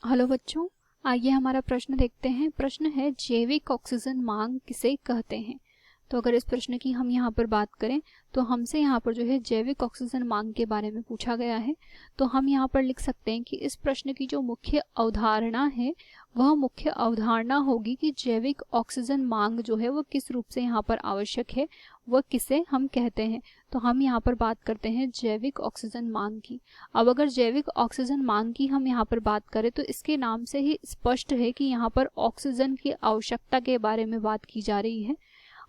Hello बच्चों, आइए हमारा प्रश्न देखते हैं। प्रश्न है जैविक ऑक्सीजन मांग किसे कहते हैं। तो अगर इस प्रश्न की हम यहाँ पर बात करें तो हमसे यहाँ पर जो है जैविक ऑक्सीजन मांग के बारे में पूछा गया है। तो हम यहाँ पर लिख सकते हैं कि इस प्रश्न की जो मुख्य अवधारणा है वह मुख्य अवधारणा होगी कि जैविक ऑक्सीजन मांग जो है वो किस रूप से यहाँ पर आवश्यक है, वह किसे हम कहते हैं। तो हम यहाँ पर बात करते हैं जैविक ऑक्सीजन मांग की। अब अगर जैविक ऑक्सीजन मांग की हम यहाँ पर बात करें तो इसके नाम से ही स्पष्ट है कि यहाँ पर ऑक्सीजन की आवश्यकता के बारे में बात की जा रही है।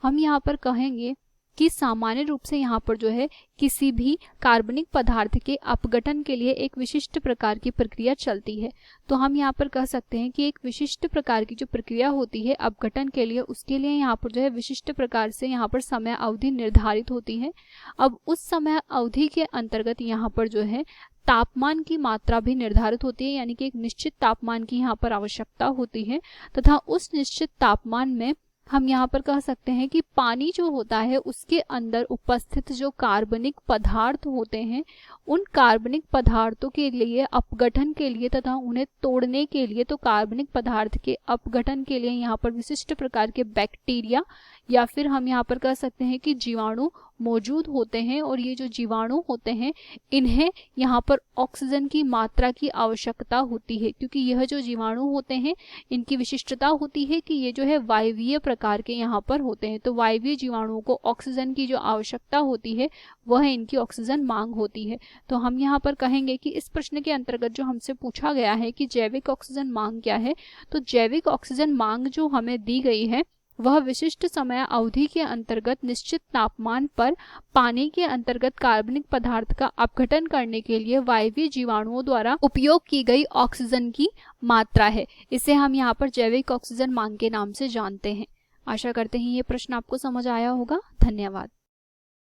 हम यहाँ पर कहेंगे कि सामान्य रूप से यहाँ पर जो है किसी भी कार्बनिक पदार्थ के अपघटन के लिए एक विशिष्ट प्रकार की प्रक्रिया चलती है। तो हम यहाँ पर कह सकते हैं कि एक विशिष्ट प्रकार की जो प्रक्रिया होती है अपघटन के लिए, उसके लिए यहाँ पर जो है विशिष्ट प्रकार से यहाँ पर समय अवधि निर्धारित होती है। अब उस समय अवधि के अंतर्गत यहाँ पर जो है तापमान की मात्रा भी निर्धारित होती है, यानी कि एक निश्चित तापमान की यहाँ पर आवश्यकता होती है तथा उस निश्चित तापमान में हम यहाँ पर कह सकते हैं कि पानी जो होता है उसके अंदर उपस्थित जो कार्बनिक पदार्थ होते हैं उन कार्बनिक पदार्थों के लिए अपघटन के लिए तथा उन्हें तोड़ने के लिए, तो कार्बनिक पदार्थ के अपघटन के लिए यहाँ पर विशिष्ट प्रकार के बैक्टीरिया या फिर हम यहाँ पर कह सकते हैं कि जीवाणु मौजूद होते हैं। और ये जो जीवाणु होते हैं इन्हें यहाँ पर ऑक्सीजन की मात्रा की आवश्यकता होती है, क्योंकि यह जो जीवाणु होते हैं इनकी विशिष्टता होती है कि ये जो है वायवीय प्रकार के यहाँ पर होते हैं। तो वायवीय जीवाणुओं को ऑक्सीजन की जो आवश्यकता होती है वह इनकी ऑक्सीजन मांग होती है। तो हम यहाँ पर कहेंगे कि इस प्रश्न के अंतर्गत जो हमसे पूछा गया है कि जैविक ऑक्सीजन मांग क्या है, तो जैविक ऑक्सीजन मांग जो हमें दी गई है वह विशिष्ट समय अवधि के अंतर्गत निश्चित तापमान पर पानी के अंतर्गत कार्बनिक पदार्थ का अपघटन करने के लिए वायवीय जीवाणुओं द्वारा उपयोग की गई ऑक्सीजन की मात्रा है। इसे हम यहाँ पर जैविक ऑक्सीजन मांग के नाम से जानते हैं। आशा करते हैं ये प्रश्न आपको समझ आया होगा। धन्यवाद।